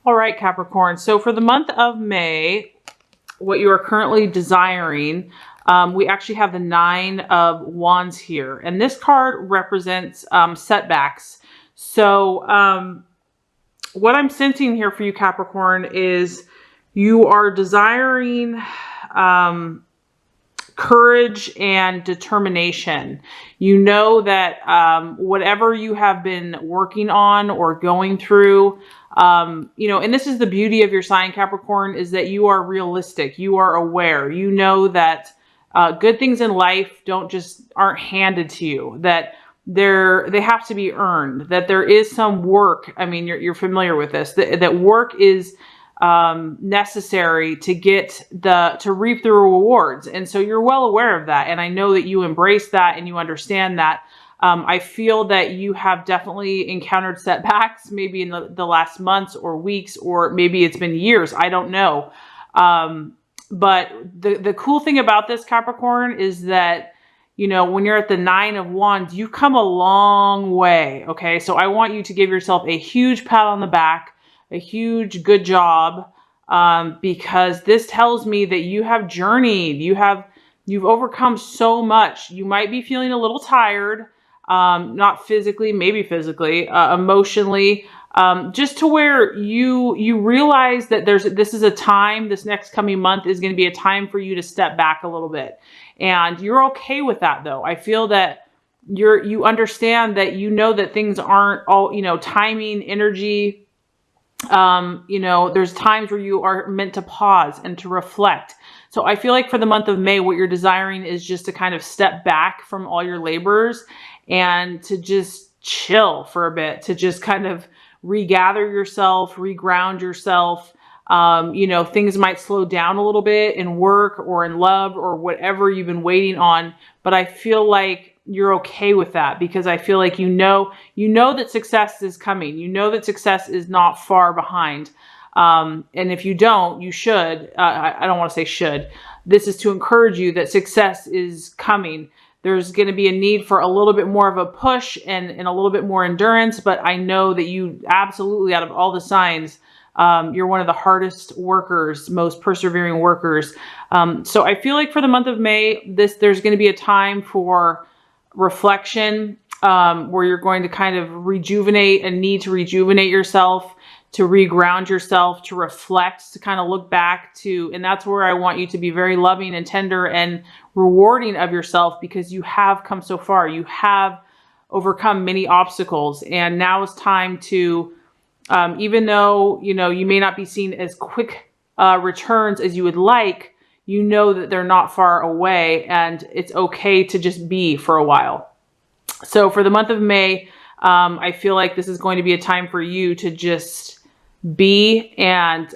All right, Capricorn. So for the month of May, what you are currently desiring, we actually have the 9 of Wands here. And this card represents setbacks. So what I'm sensing here for you, Capricorn, is you are desiring courage and determination. You know that whatever you have been working on or going through, you know, and this is the beauty of your sign, Capricorn, is that you are realistic. You are aware. You know that good things in life aren't handed to you, that they have to be earned, that there is some work. I mean, you're familiar with this, that work is necessary to to reap the rewards. And so you're well aware of that. And I know that you embrace that and you understand that. I feel that you have definitely encountered setbacks, maybe in the last months or weeks, or maybe it's been years. I don't know. But the cool thing about this, Capricorn, is that, you know, when you're at the 9 of Wands, you've come a long way. Okay. So I want you to give yourself a huge pat on the back, a huge good job, because this tells me that you have journeyed. You've overcome so much. You might be feeling a little tired, not physically, maybe physically, emotionally, just to where you realize that this is a time, this next coming month is going to be a time for you to step back a little bit. And you're okay with that, though. I feel that you understand that, you know, that things aren't all, you know, timing, energy. You know, there's times where you are meant to pause and to reflect. So I feel like for the month of May, what you're desiring is just to kind of step back from all your labors and to just chill for a bit, to just kind of regather yourself, reground yourself. You know, things might slow down a little bit in work or in love or whatever you've been waiting on. But I feel like you're okay with that, because I feel like you know that success is coming. You know that success is not far behind. And if you don't, you should. I don't want to say should. This is to encourage you that success is coming. There's going to be a need for a little bit more of a push and a little bit more endurance. But I know that you absolutely, out of all the signs, you're one of the hardest workers, most persevering workers. So I feel like for the month of May, there's going to be a time for reflection, where you're going to kind of need to rejuvenate yourself, to reground yourself, to reflect, to kind of look back to, and that's where I want you to be very loving and tender and rewarding of yourself, because you have come so far. You have overcome many obstacles, and now it's time to, even though, you know, you may not be seeing as quick returns as you would like, you know that they're not far away, and it's okay to just be for a while. So for the month of May, I feel like this is going to be a time for you to just be and,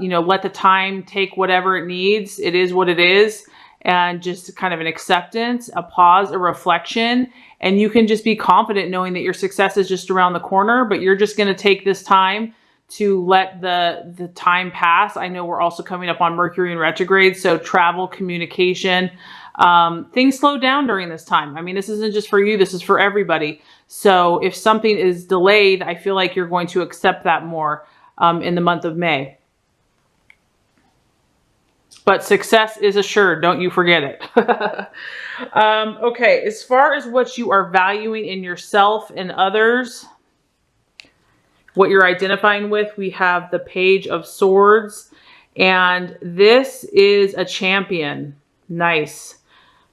you know, let the time take whatever it needs. It is what it is. And just kind of an acceptance, a pause, a reflection. And you can just be confident knowing that your success is just around the corner, but you're just going to take this time to let the time pass. I know we're also coming up on Mercury in retrograde, so travel, communication, things slow down during this time. I mean, this isn't just for you, this is for everybody. So if something is delayed, I feel like you're going to accept that more in the month of May. But success is assured, don't you forget it. Okay, as far as what you are valuing in yourself and others, what you're identifying with, we have the Page of Swords, and this is a champion. Nice.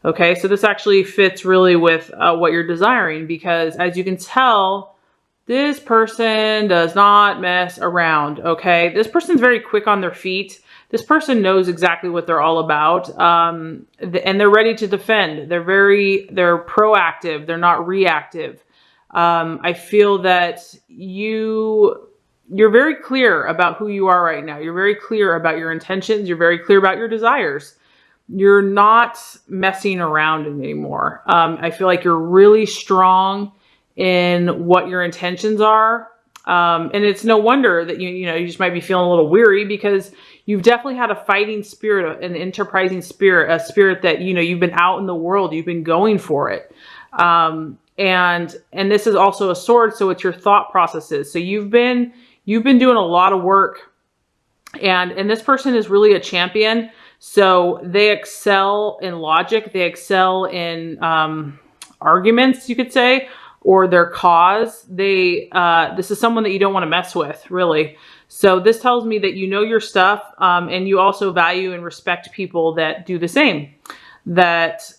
Okay, so this actually fits really with what you're desiring, because as you can tell, this person does not mess around, okay? This person's very quick on their feet. This person knows exactly what they're all about, and they're ready to defend. They're proactive. They're not reactive. I feel that you're very clear about who you are right now. You're very clear about your intentions. You're very clear about your desires. You're not messing around anymore. I feel like you're really strong in what your intentions are. And it's no wonder that you just might be feeling a little weary, because you've definitely had a fighting spirit, an enterprising spirit, a spirit that, you've been out in the world, you've been going for it. And this is also a sword. So it's your thought processes. So you've been you've been doing a lot of work, and this person is really a champion. So they excel in logic. They excel in arguments, you could say, or their cause. This is someone that you don't want to mess with, really. So this tells me that you know your stuff, and you also value and respect people that do the same, that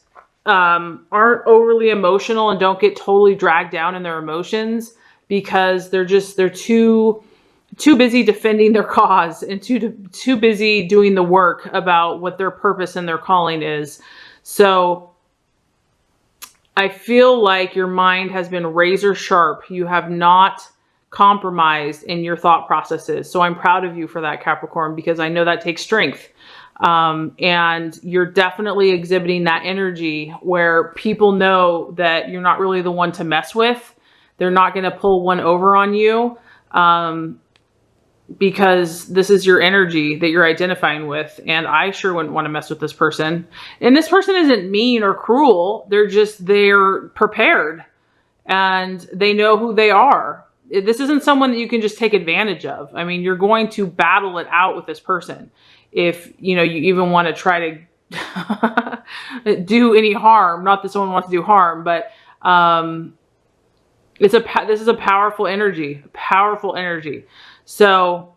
aren't overly emotional and don't get totally dragged down in their emotions, because they're too busy defending their cause and too busy doing the work about what their purpose and their calling is. So I feel like your mind has been razor sharp. You have not compromised in your thought processes. So I'm proud of you for that, Capricorn, because I know that takes strength. And you're definitely exhibiting that energy where people know that you're not really the one to mess with. They're not going to pull one over on you, because this is your energy that you're identifying with. And I sure wouldn't want to mess with this person. And this person isn't mean or cruel. They're prepared and they know who they are. This isn't someone that you can just take advantage of. I mean, you're going to battle it out with this person. If, you even want to try to do any harm, not that someone wants to do harm, but, this is a powerful energy, So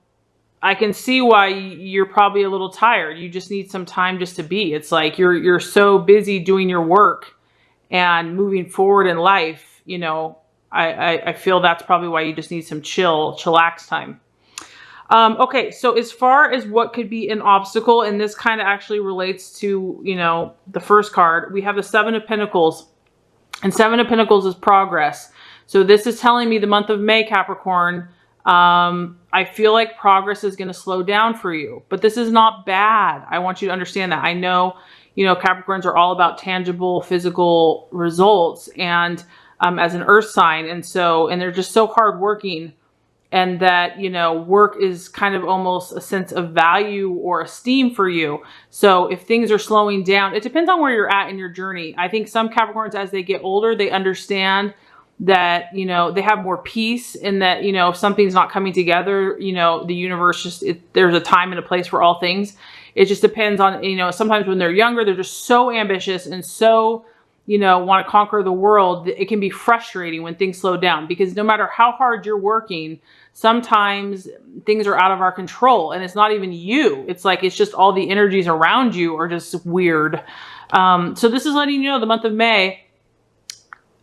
I can see why you're probably a little tired. You just need some time just to be. It's like you're so busy doing your work and moving forward in life. I feel that's probably why you just need some chillax time. Okay, so as far as what could be an obstacle, and this kind of actually relates to, the first card, we have the Seven of Pentacles, and Seven of Pentacles is progress. So this is telling me the month of May, Capricorn, I feel like progress is going to slow down for you, but this is not bad. I want you to understand that. I know, Capricorns are all about tangible, physical results, and as an earth sign, and they're just so hardworking, and that, work is kind of almost a sense of value or esteem for you. So if things are slowing down, it depends on where you're at in your journey. I think some Capricorns, as they get older, they understand that, they have more peace, in that, if something's not coming together, the universe there's a time and a place for all things. It just depends on, sometimes when they're younger, they're just so ambitious and so, want to conquer the world. It can be frustrating when things slow down, because no matter how hard you're working, sometimes things are out of our control, and it's not even you. It's like, it's just all the energies around you are just weird. So this is letting you know the month of May,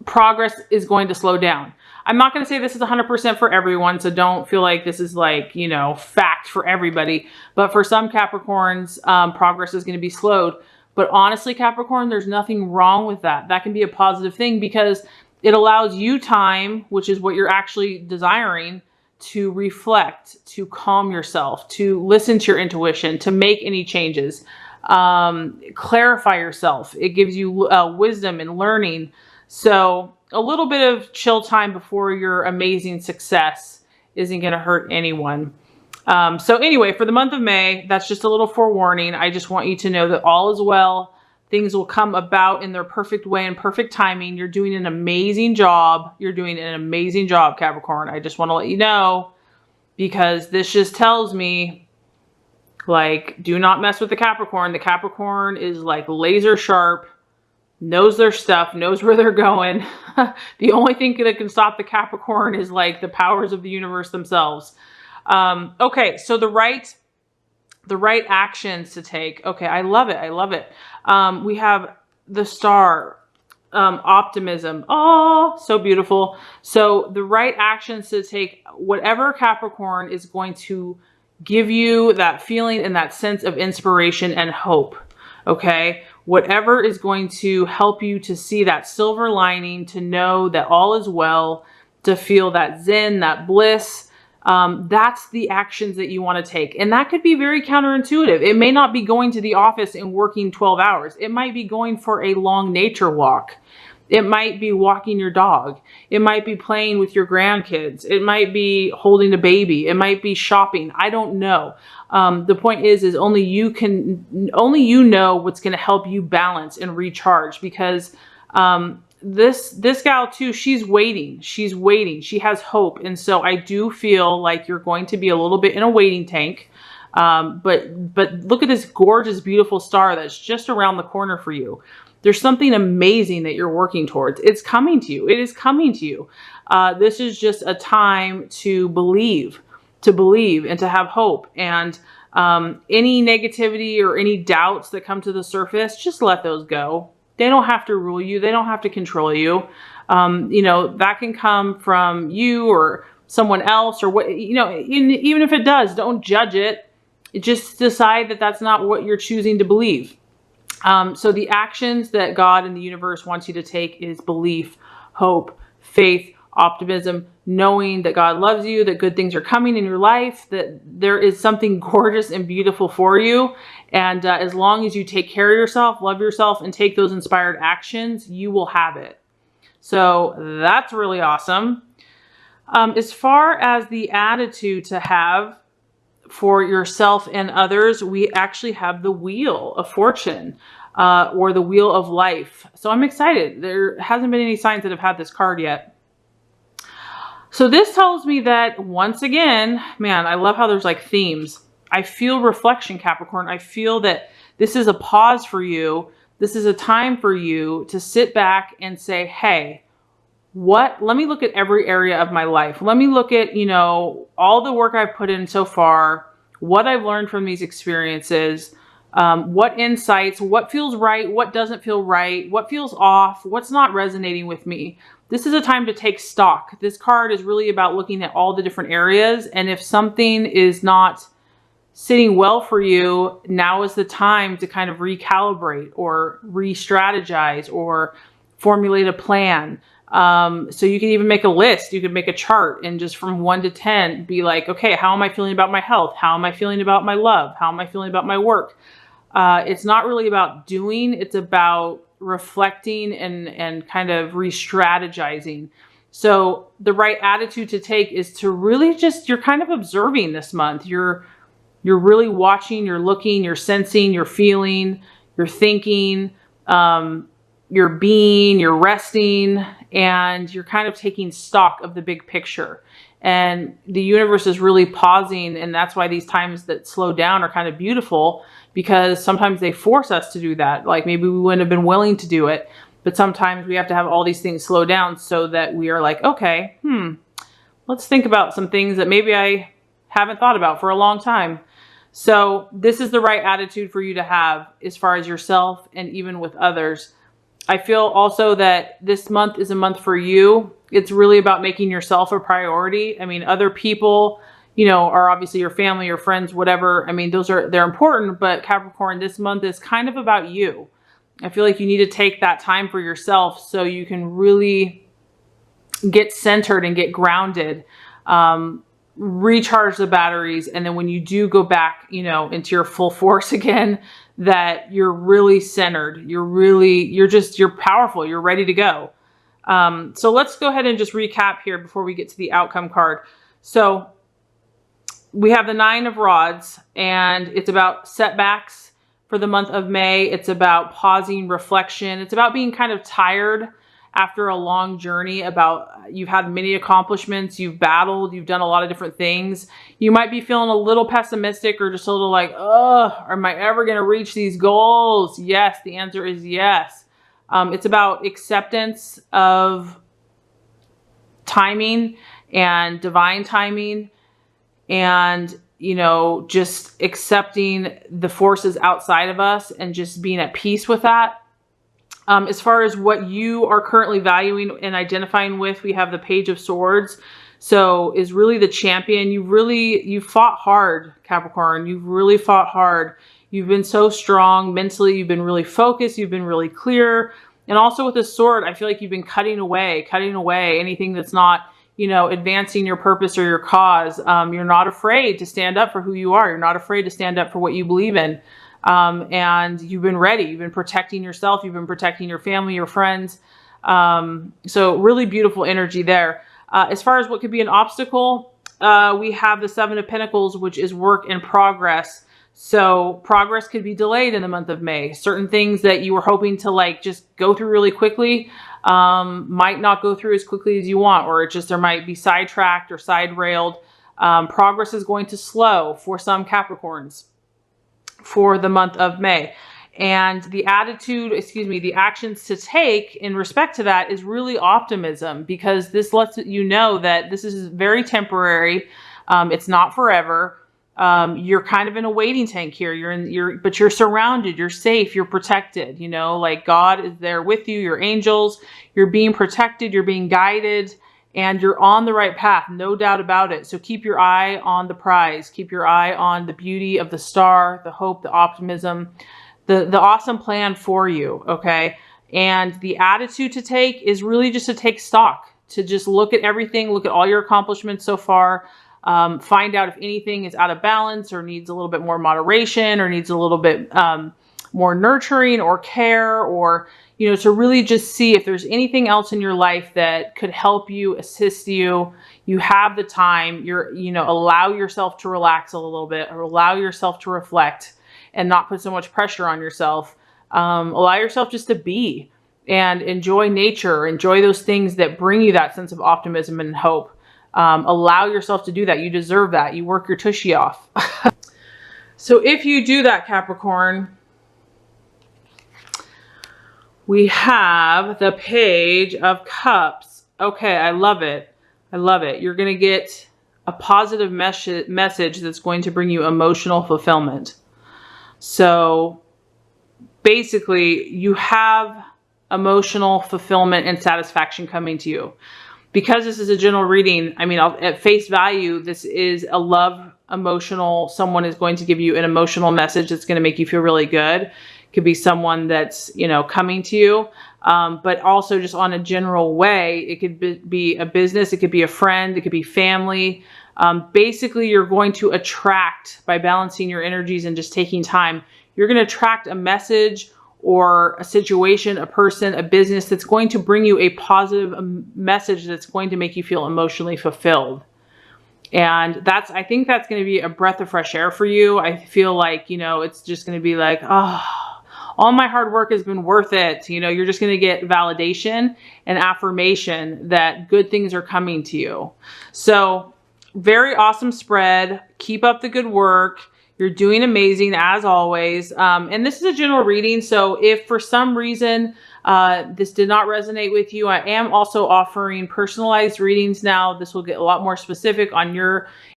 progress is going to slow down. I'm not going to say this is 100% for everyone, so don't feel like this is like, fact for everybody. But for some Capricorns, progress is going to be slowed. But honestly, Capricorn, there's nothing wrong with that. That can be a positive thing, because it allows you time, which is what you're actually desiring, to reflect, to calm yourself, to listen to your intuition, to make any changes, clarify yourself. It gives you wisdom and learning. So a little bit of chill time before your amazing success isn't going to hurt anyone. So anyway, for the month of May, that's just a little forewarning. I just want you to know that all is well. Things will come about in their perfect way and perfect timing. You're doing an amazing job. You're doing an amazing job, Capricorn. I just want to let you know, because this just tells me, like, do not mess with the Capricorn. The Capricorn is like laser sharp, knows their stuff, knows where they're going. The only thing that can stop the Capricorn is like the powers of the universe themselves. Okay, so the right actions to take. Okay, I love it. I love it. We have the star, optimism. Oh, so beautiful. So the right actions to take, whatever Capricorn is going to give you that feeling and that sense of inspiration and hope. Okay, whatever is going to help you to see that silver lining, to know that all is well, to feel that zen, that bliss. That's the actions that you want to take. And that could be very counterintuitive. It may not be going to the office and working 12 hours. It might be going for a long nature walk. It might be walking your dog. It might be playing with your grandkids. It might be holding a baby. It might be shopping. I don't know. The point is only you know what's going to help you balance and recharge, because this gal too, she's waiting. She's waiting. She has hope. And so I do feel like you're going to be a little bit in a waiting tank. But look at this gorgeous, beautiful star that's just around the corner for you. There's something amazing that you're working towards. It's coming to you. It is coming to you. This is just a time to believe and to have hope. And any negativity or any doubts that come to the surface, just let those go. They don't have to rule you. They don't have to control you. You know, that can come from you or someone else or what, you know, even if it does, don't judge it. Just decide that that's not what you're choosing to believe. So the actions that God and the universe wants you to take is belief, hope, faith, optimism, knowing that God loves you, that good things are coming in your life, that there is something gorgeous and beautiful for you. And as long as you take care of yourself, love yourself, and take those inspired actions, you will have it. So that's really awesome. As far as the attitude to have for yourself and others, we actually have the Wheel of Fortune, or the Wheel of Life. So I'm excited. There hasn't been any signs that have had this card yet. So this tells me that once again, man, I love how there's like themes. I feel reflection, Capricorn. I feel that this is a pause for you. This is a time for you to sit back and say, hey, let me look at every area of my life. Let me look at, you know, all the work I've put in so far, what I've learned from these experiences, what insights, what feels right, what doesn't feel right, what feels off, what's not resonating with me. This is a time to take stock. This card is really about looking at all the different areas. And if something is not sitting well for you, now is the time to kind of recalibrate or re-strategize or formulate a plan. So you can even make a list. You could make a chart and just from 1 to 10 be like, okay, how am I feeling about my health? How am I feeling about my love? How am I feeling about my work? It's not really about doing. It's about reflecting and kind of re-strategizing. So the right attitude to take is to really just, you're kind of observing this month. You're really watching, you're looking, you're sensing, you're feeling, you're thinking, you're being, you're resting, and you're kind of taking stock of the big picture. And the universe is really pausing, and that's why these times that slow down are kind of beautiful, because sometimes they force us to do that. Like maybe we wouldn't have been willing to do it, but sometimes we have to have all these things slow down so that we are like, okay, let's think about some things that maybe I haven't thought about for a long time. So this is the right attitude for you to have as far as yourself and even with others. I feel also that this month is a month for you. It's really about making yourself a priority. I mean, other people, you know, are obviously your family, your friends, whatever. I mean, they're important, but Capricorn, this month is kind of about you. I feel like you need to take that time for yourself so you can really get centered and get grounded, recharge the batteries. And then when you do go back, you know, into your full force again, that you're really centered. You're powerful. You're ready to go. So let's go ahead and just recap here before we get to the outcome card. So we have the 9 of Rods, and it's about setbacks for the month of May. It's about pausing, reflection. It's about being kind of tired after a long journey, about you've had many accomplishments, you've battled, you've done a lot of different things. You might be feeling a little pessimistic or just a little like, oh, am I ever going to reach these goals? Yes, the answer is yes. It's about acceptance of timing and divine timing, and, you know, just accepting the forces outside of us and just being at peace with that. As far as what you are currently valuing and identifying with, we have the Page of Swords. So is really the champion. You fought hard, Capricorn. You've really fought hard. You've been so strong mentally. You've been really focused. You've been really clear. And also with the sword, I feel like you've been cutting away anything that's not, you know, advancing your purpose or your cause. You're not afraid to stand up for who you are. You're not afraid to stand up for what you believe in. And you've been ready. You've been protecting yourself. You've been protecting your family, your friends. So really beautiful energy there. As far as what could be an obstacle, we have the 7 of Pentacles, which is work in progress. So progress could be delayed in the month of May. Certain things that you were hoping to like just go through really quickly might not go through as quickly as you want, or there might be sidetracked or side railed. Progress is going to slow for some Capricorns for the month of May. And the the actions to take in respect to that is really optimism, because this lets you know that this is very temporary. It's not forever. You're kind of in a waiting tank here. But you're surrounded, you're safe, you're protected, you know, like God is there with you, your angels, you're being protected, you're being guided, and you're on the right path, no doubt about it. So keep your eye on the prize, keep your eye on the beauty of the star, the hope, the optimism, the awesome plan for you. Okay. And the attitude to take is really just to take stock, to just look at everything, look at all your accomplishments so far. Find out if anything is out of balance or needs a little bit more moderation or needs a little bit more nurturing or care, or, you know, to really just see if there's anything else in your life that could help you, assist you. You have the time, allow yourself to relax a little bit, or allow yourself to reflect and not put so much pressure on yourself. Allow yourself just to be and enjoy nature, enjoy those things that bring you that sense of optimism and hope. Allow yourself to do that. You deserve that. You work your tushy off. So if you do that, Capricorn, we have the Page of Cups. Okay, I love it. I love it. You're going to get a positive message that's going to bring you emotional fulfillment. So basically, you have emotional fulfillment and satisfaction coming to you. Because this is a general reading, I mean, at face value, this is a love emotional. Someone is going to give you an emotional message that's going to make you feel really good. It could be someone that's, you know, coming to you. But also just on a general way, it could be a business, it could be a friend, it could be family. Basically, you're going to attract, by balancing your energies and just taking time, you're going to attract a message or a situation, a person, a business that's going to bring you a positive message that's going to make you feel emotionally fulfilled. And I think that's going to be a breath of fresh air for you. I feel like, you know, it's just going to be like, oh, all my hard work has been worth it. You know, you're just going to get validation and affirmation that good things are coming to you. So very awesome spread. Keep up the good work. You're doing amazing as always. And this is a general reading. So if for some reason this did not resonate with you, I am also offering personalized readings now. This will get a lot more specific on your